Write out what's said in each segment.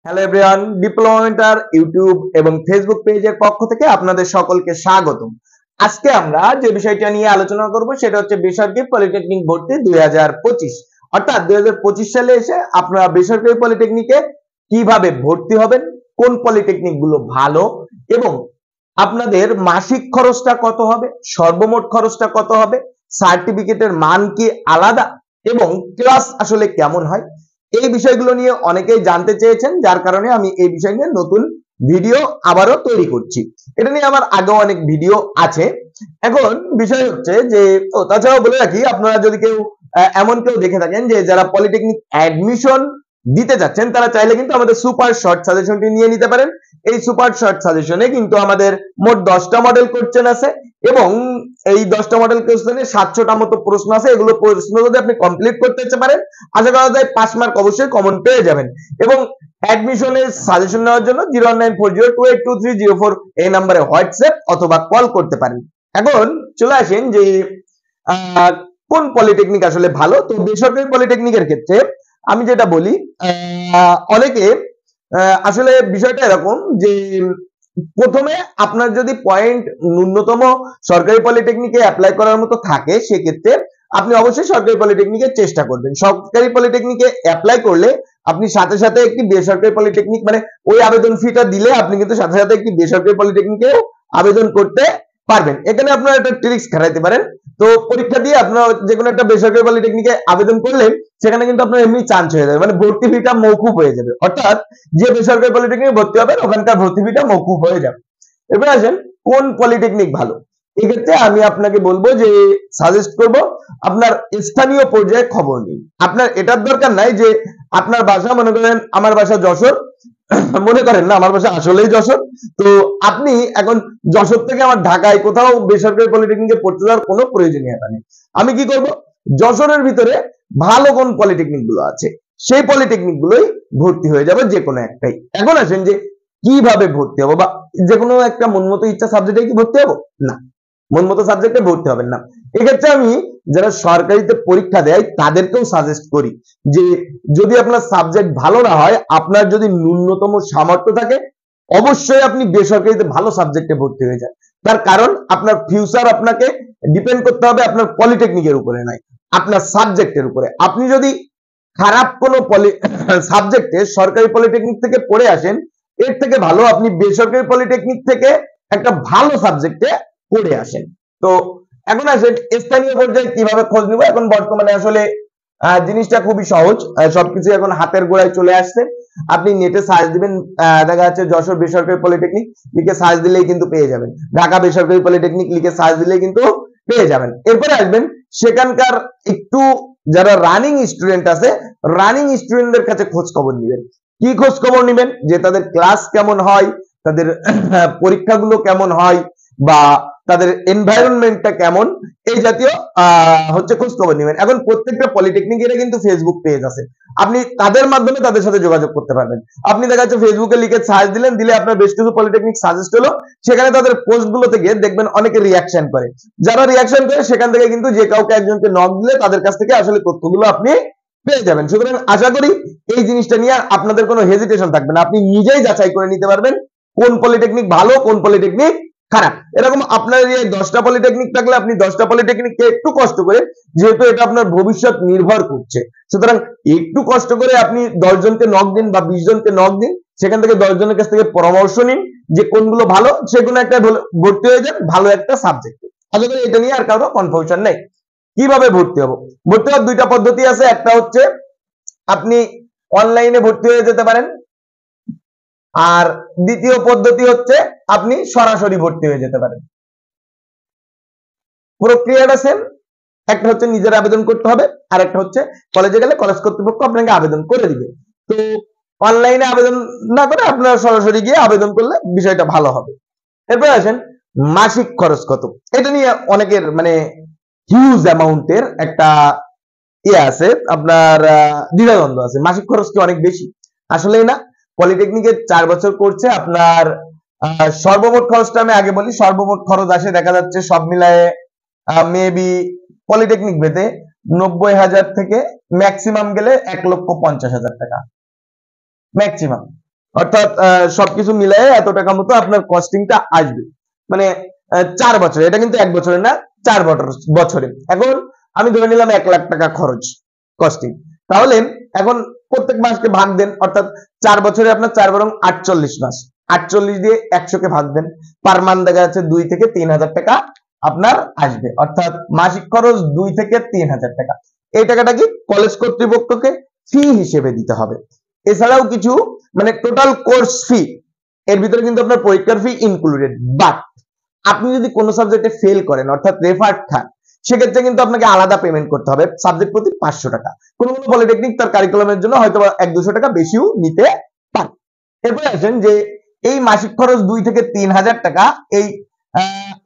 Hello everyone, ডিপ্লোমেন্টার YouTube এবং Facebook পেজের পক্ষ থেকে আপনাদের সকলকে স্বাগতম। আজকে আমরা যে বিষয়টা নিয়ে আলোচনা করব সেটা হচ্ছে বেসরকারি পলিটেকনিক ভর্তি 2025। অর্থাৎ 2025 সালে এসে আপনারা বেসরকারি পলিটেকনিকে কিভাবে ভর্তি হবেন, কোন পলিটেকনিক গুলো ভালো এবং আপনাদের মাসিক খরচটা কত হবে, সর্বমোট খরচটা কত হবে, সার্টিফিকেটের মান কি আলাদা এবং ক্লাস আসলে কেমন হয়, এই বিষয়গুলো নিয়ে অনেকেই জানতে চেয়েছেন, যার কারণে আমি এই বিষয় নিয়ে নতুন ভিডিও আবারও তৈরি করছি। এটা নিয়ে আমার আগেও অনেক ভিডিও আছে। এখন বিষয় হচ্ছে যে তাছাড়াও বলে রাখি, আপনারা যদি কেউ এমন কেউ দেখে থাকেন যে যারা পলিটেকনিক অ্যাডমিশন দিতে যাচ্ছেন, তারা চাইলে কিন্তু আমাদের সুপার শর্ট সাজেশনটি নিয়ে নিতে পারেন। এই সুপার শর্ট সাজেশনে কিন্তু আমাদের মোট 10টা মডেল কোশ্চেন আছে এবং এই 10টা মডেল কোশ্চেনে 700টা মতো প্রশ্ন আছে। এগুলো প্রশ্ন যদি আপনি কমপ্লিট করতে পারেন, আশা করা যায় 5 মার্ক অবশ্যই কমন পেয়ে যাবেন। এবং অ্যাডমিশনের সাজেশন নেওয়ার জন্য 01940282304 এই নম্বরে হোয়াটসঅ্যাপ অথবা কল করতে পারেন। এখন চলে আসেন যে কোন পলিটেকনিক আসলে ভালো। তো বেসরকারি পলিটেকনিকের ক্ষেত্রে আমি যেটা বলি, অনেকে আসলে বিষয়টা এরকম যে প্রথমে আপনার যদি পয়েন্ট ন্যূনতম সরকারি পলিটেকনিকে অ্যাপ্লাই করার মতো থাকে, সেক্ষেত্রে আপনি অবশ্যই সরকারি পলিটেকনিকের চেষ্টা করবেন। সরকারি পলিটেকনিকে অ্যাপ্লাই করলে আপনি সাথে সাথে একটি বেসরকারি পলিটেকনিক, মানে ওই আবেদন ফিটা দিলে আপনি কিন্তু সাথে সাথে একটি বেসরকারি পলিটেকনিকেও আবেদন করতে পারবেন। এখানে আপনারা একটা ট্রিক্স খাটাইতে পারেন। তো পরীক্ষা দিয়ে আপনারা যে কোনো একটা বেসরকারি পলিটেকনিকে আবেদন করলে সেখানে কিন্তু আপনার এমনি চান্স হয়ে যাবে, মানে ভর্তি ফিটা মওকুফ হয়ে যাবে। অর্থাৎ যে বেসরকারি পলিটেকনিকে ভর্তি হবেন ওখানকার ভর্তি ফিটা মওকুফ হয়ে যাবে। এবার আসেন কোন পলিটেকনিক ভালো। এক্ষেত্রে আমি আপনাকে বলবো যে সাজেস্ট করব আপনার স্থানীয় পর্যায়ে খবর নিন। আপনার এটার দরকার নাই যে আপনার বাসা, মনে করেন আমার বাসা যশোর, মনে করেন না আমার বাসা আসলেই যশোর, তো আপনি এখন যশোর থেকে আমার ঢাকায় কোথাও বেসরকারি পলিটেকনিকে পড়তে যাওয়ার কোনো প্রয়োজনীয়তা নেই। আমি কি করব, যশোরের ভিতরে ভালো কোন পলিটেকনিক গুলো আছে সেই পলিটেকনিক গুলোই ভর্তি হয়ে যাবে, যে কোনো একটাই। এখন আসেন যে কিভাবে ভর্তি হবো, বা যে কোনো একটা মন মতো ইচ্ছা সাবজেক্টে কি ভর্তি হবো? না, মন মতো সাবজেক্টে ভর্তি হবেন না। এক্ষেত্রে আমি যারা সরকারিতে পরীক্ষা দেয় তাদেরকেও সাজেস্ট করি যে যদি আপনার সাবজেক্ট ভালো না হয়, আপনার যদি ন্যূনতম সামর্থ্য থাকে, অবশ্যই আপনি বেসরকারিতে ভালো সাবজেক্টে ভর্তি হয়ে যান। তার কারণ আপনার ফিউচার আপনাকে ডিপেন্ড করতে হবে আপনার পলিটেকনিকের উপরে নয়, আপনার সাবজেক্টের উপরে। আপনি যদি খারাপ কোনো সাবজেক্টে সরকারি পলিটেকনিক থেকে পড়ে আসেন, এর থেকে ভালো আপনি বেসরকারি পলিটেকনিক থেকে একটা ভালো সাবজেক্টে পড়ে আসেন। তো এখন আসেন স্থানীয় পর্যায়ে কিভাবে খোঁজ নিব। এখন বর্তমানে আসলে জিনিসটা খুবই সহজ, সবকিছু এখন হাতের গোড়ায় চলে আসছে। আপনি নেটে সার্চ দিবেন, দেখা যাচ্ছে যশোর বেসরকারি পলিটেকনিক লিখে সার্চ দিলেই কিন্তু পেয়ে যাবেন, ঢাকা বেসরকারি পলিটেকনিক লিখে সার্চ দিলেই কিন্তু পেয়ে যাবেন। এরপরে আসবেন সেখানকার একটু যারা রানিং স্টুডেন্ট আছে, রানিং স্টুডেন্টদের কাছে খোঁজ খবর নেবেন। কি খোঁজ খবর নেবেন? যে তাদের ক্লাস কেমন হয়, তাদের পরীক্ষাগুলো কেমন হয়, বা তাদের এনভায়রনমেন্টটা কেমন, এই জাতীয় হচ্ছে খোঁজ খবর নেবেন। এখন প্রত্যেকটা পলিটেকনিকের কিন্তু ফেসবুক পেজ আছে, আপনি তাদের মাধ্যমে তাদের সাথে যোগাযোগ করতে পারবেন। আপনি দেখা যাচ্ছে ফেসবুকে লিখে সার্চ দিলেন, দিলে আপনার বেশ কিছু পলিটেকনিক সাজেস্ট হলো, সেখানে তাদের পোস্ট গুলো থেকে দেখবেন অনেকে রিয়াকশন করে। যারা রিয়াকশন করে সেখান থেকে কিন্তু যে কাউকে একজনকে নক দিলে তাদের কাছ থেকে আসলে তথ্যগুলো আপনি পেয়ে যাবেন। সুতরাং আশা করি এই জিনিসটা নিয়ে আপনাদের কোনো হেজিটেশন থাকবে না, আপনি নিজেই যাচাই করে নিতে পারবেন কোন পলিটেকনিক ভালো কোন পলিটেকনিক খারাপ। এরকম আপনার এই 10টা পলিটেকনিক থাকলে আপনি 10টা পলিটেকনিককে একটু কষ্ট করে, যেহেতু এটা আপনার ভবিষ্যৎ নির্ভর করছে, সুতরাং একটু কষ্ট করে আপনি 10 জনকে নক দিন বা 20 জনকে নক দিন, সেখান থেকে 10 জনের কাছ থেকে পরামর্শ নিন যে কোনগুলো ভালো, সেগুলো একটা ভর্তি হয়ে যান ভালো একটা সাবজেক্টে। আশা করি এটা নিয়ে আর কারো কনফিউশন নেই। কিভাবে ভর্তি হবো? ভর্তি হওয়ার দুইটা পদ্ধতি আছে। একটা হচ্ছে আপনি অনলাইনে ভর্তি হয়ে যেতে পারেন, আর দ্বিতীয় পদ্ধতি হচ্ছে আপনি সরাসরি ভর্তি হয়ে যেতে পারেন। প্রক্রিয়াটা সেম, একটা হচ্ছে নিজের আবেদন করতে হবে, আর একটা হচ্ছে কলেজে গেলে কলেজ কর্তৃপক্ষ আপনাকে আবেদন করে দিবে। তো অনলাইনে আবেদন না করে আপনারা সরাসরি গিয়ে আবেদন করলে বিষয়টা ভালো হবে। এরপর আসেন মাসিক খরচ কত। এটা নিয়ে অনেকের মানে হিউজ অ্যামাউন্টের একটা আছে, আপনার দ্বিধাদ্বন্দ্ব আছে। মাসিক খরচ কি অনেক বেশি? আসলেই না। পলিটেকনিকের 4 বছর করছে আপনার সর্বমোট খরচটা আমি আগে বলি। সর্বমোট খরচ আসে দেখা যাচ্ছে সব মিলায়ে মেবি পলিটেকনিক ভেদে 90,000 থেকে ম্যাক্সিমাম গেলে 1,50,000 টাকা ম্যাক্সিমাম। অর্থাৎ সবকিছু মিলাই এত টাকা মতো আপনার কস্টিংটা আসবে, মানে 4 বছরে, এটা কিন্তু 1 বছরে না, 4 বছরে। এখন আমি ধরে নিলাম 1 লাখ টাকা খরচ কস্টিং, তাহলে এখন প্রত্যেক মাসকে ভাগ দেন, অর্থাৎ 4 বছরে আপনার 4 বরং 48 মাস, 48 দিয়ে 100 কে ভাগ দেন, পার মান্থ দেখা যাচ্ছে 2 থেকে 3,000 টাকা আপনার আসবে, অর্থাৎ মাসিক খরচ 2 থেকে 3,000 টাকা। এই টাকাটা কি কলেজ কর্তৃপক্ষকে ফি হিসেবে দিতে হবে। এছাড়াও কিছু মানে টোটাল কোর্স ফি, এর ভিতরে কিন্তু আপনার পরীক্ষার ফি ইনক্লুডেড, বাট আপনি যদি কোনো সাবজেক্টে ফেল করেন অর্থাৎ রেফার্ড খান, সেক্ষেত্রে কিন্তু আপনাকে আলাদা পেমেন্ট করতে হবে সাবজেক্ট প্রতি 500 টাকা। কোনো কোনো পলিটেকনিক তার কারিকুলামের জন্য হয়তো 1-200 টাকা বেশিও নিতে পারে। এরপরে আসেন যে এই মাসিক খরচ 2 থেকে 3,000 টাকা, এই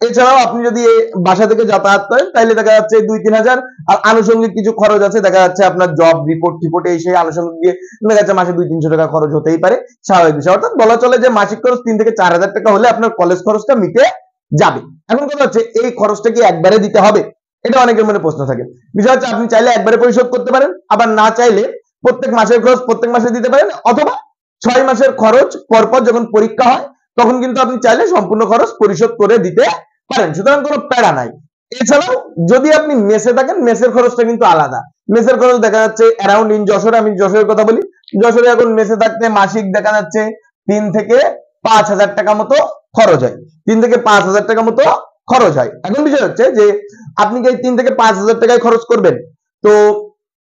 এছাড়াও আপনি যদি বাসা থেকে যাতায়াত করেন তাহলে দেখা যাচ্ছে 2-3,000, আর আনুষঙ্গিক কিছু খরচ আছে, দেখা যাচ্ছে আপনার জব রিপোর্ট এই সেই আনুষঙ্গিক দিয়ে দেখা যাচ্ছে মাসে 200-300 টাকা খরচ হতেই পারে, স্বাভাবিক বিষয়। অর্থাৎ বলা চলে যে মাসিক খরচ 3 থেকে 4,000 টাকা হলে আপনার কলেজ খরচটা মিটে যাবে। এখন কথা হচ্ছে এই খরচটা কি একবারে দিতে হবে, এটা অনেকের মনে প্রশ্ন থাকে। বিষয় হচ্ছে আপনি চাইলে একবারে পরিশোধ করতে পারেন, আবার না চাইলে প্রত্যেক মাসের খরচ প্রত্যেক মাসে দিতে পারেন, অথবা 6 মাসের খরচ পরপর যখন পরীক্ষা হয় তখন কিন্তু আপনি চাইলে সম্পূর্ণ খরচ পরিশোধ করে দিতে পারেন, সুতরাং কোনো প্যারা নাই। এছাড়াও যদি আপনি মেসে থাকেন, মেসের খরচটা কিন্তু আলাদা। মেসের খরচ দেখা যাচ্ছে অ্যারাউন্ড ইন যশোরে, আমি যশোরের কথা বলি, যশোরে এখন মেসে থাকতে মাসিক দেখা যাচ্ছে 3 থেকে 5,000 টাকা মতো খরচ হয়, 3 থেকে 5,000 টাকা মতো খরচ হয়। এখন বিষয় হচ্ছে যে আপনি কি 3 থেকে 5,000 টাকায় খরচ করবেন, তো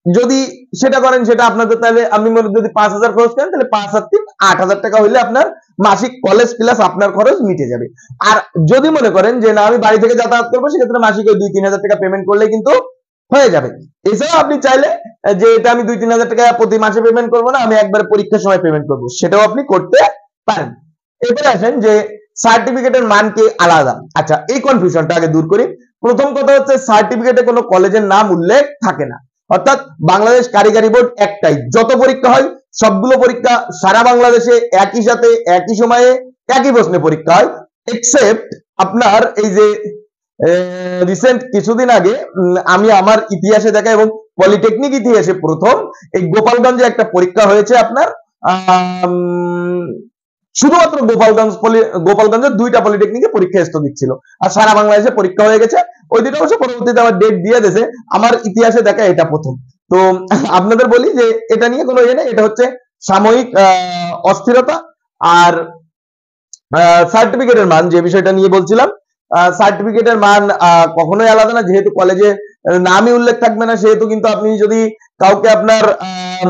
যদি সেটা করেন সেটা আপনাদের, তাহলে আমি মনে যদি 5,000 খরচ করেন তাহলে 5 আর 3 8,000 টাকা হইলে আপনার মাসিক কলেজ প্লাস আপনার খরচ মিটে যাবে। আর যদি মনে করেন যে না আমি বাড়ি থেকে যাতায়াত করবো, সেক্ষেত্রে মাসিক ওই 2-3,000 টাকা পেমেন্ট করলে কিন্তু হয়ে যাবে। এছাড়াও আপনি চাইলে যে এটা আমি 2-3,000 টাকা প্রতি মাসে পেমেন্ট করবো না, আমি একবার পরীক্ষার সময় পেমেন্ট করবো, সেটাও আপনি করতে পারেন। এরপরে আসেন যে সার্টিফিকেটের মান কি আলাদা। আচ্ছা, এই কনফিউশনটা আগে দূর করি। প্রথম কথা হচ্ছে সার্টিফিকেটে কোনো কলেজের নাম উল্লেখ থাকে না, অর্থাৎ বাংলাদেশ কারিগরি বোর্ড একটাই, যত পরীক্ষা হয় সবগুলো পরীক্ষা সারা বাংলাদেশে একই সাথে একই সময়ে একই প্রশ্নে পরীক্ষা হয়, এক্সেপ্ট আপনার এই যে রিসেন্ট কিছুদিন আগে আমি আমার ইতিহাসে দেখা এবং পলিটেকনিক ইতিহাসে প্রথম এই গোপালগঞ্জে একটা পরীক্ষা হয়েছে আপনার, শুধুমাত্র গোপালগঞ্জের 2টা পলিটেকনিকে পরীক্ষা স্থগিত ছিল, আর সারা বাংলাদেশে পরীক্ষা হয়ে গেছে। ওই 2টা অবশ্য পরবর্তীতে আবার ডেট দিয়ে দিয়েছে, আমার ইতিহাসে দেখা এটা প্রথম। তো আপনাদের বলি যে এটা নিয়ে কোনো ইয়ে নেই, এটা হচ্ছে সাময়িক অস্থিরতা। আর সার্টিফিকেটের মান যে বিষয়টা নিয়ে বলছিলাম, সার্টিফিকেটের মান কখনোই আলাদা না, যেহেতু কলেজে নামই উল্লেখ থাকবে না, সেহেতু কিন্তু আপনি যদি কাউকে আপনার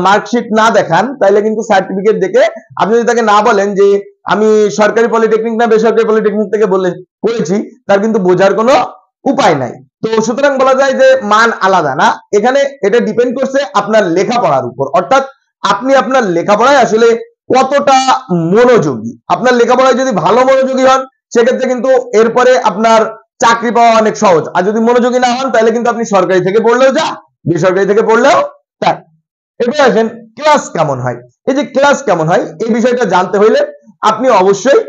মার্কশিট না দেখান তাহলে কিন্তু সার্টিফিকেট দেখে আপনি যদি তাকে না বলেন যে আমি সরকারি পলিটেকনিক না বেসরকারি পলিটেকনিক থেকে পড়েছি, তার কিন্তু বোঝার কোনো উপায় নাই। তো সুতরাং বলা যায় যে মান আলাদা না, এখানে এটা ডিপেন্ড করছে আপনার লেখাপড়ার উপর, অর্থাৎ আপনি আপনার লেখাপড়ায় আসলে কতটা মনোযোগী। আপনার লেখাপড়ায় যদি ভালো মনোযোগী হন, সেক্ষেত্রে কিন্তু এরপরে আপনার চাকরি পাওয়া অনেক সহজ, আর যদি মনোযোগী না হন তাহলে কিন্তু আপনি সরকারি থেকে পড়লেও যা, বেসরকারি থেকে পড়লেও তাই। এবার আসেন ক্লাস কেমন হয়। এই যে ক্লাস কেমন হয় এই বিষয়টা জানতে হইলে আপনি অবশ্যই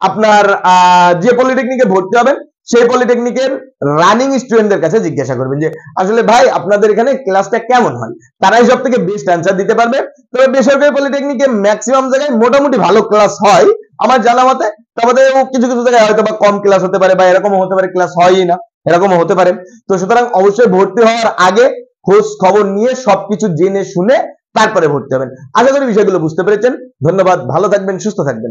আপনার যে পলিটেকনিকে ভর্তি হবেন সেই পলিটেকনিকের রানিং স্টুডেন্টদের কাছে জিজ্ঞাসা করবেন যে আসলে ভাই আপনাদের এখানে ক্লাসটা কেমন হয়, তারাই সব থেকে বেস্ট অ্যান্সার দিতে পারবে। তবে বেসরকারি পলিটেকনিকে ম্যাক্সিমাম জায়গায় মোটামুটি ভালো ক্লাস হয় আমার জানা মতে, তবে কিছু কিছু জায়গায় হয়তো বা কম ক্লাস হতে পারে, বা এরকমও হতে পারে ক্লাস হয়ই না, এরকমও হতে পারে। তো সুতরাং অবশ্যই ভর্তি হওয়ার আগে খোঁজ খবর নিয়ে সবকিছু জেনে শুনে তারপরে ভর্তি হবেন। আশা করি বিষয়গুলো বুঝতে পেরেছেন। ধন্যবাদ, ভালো থাকবেন, সুস্থ থাকবেন।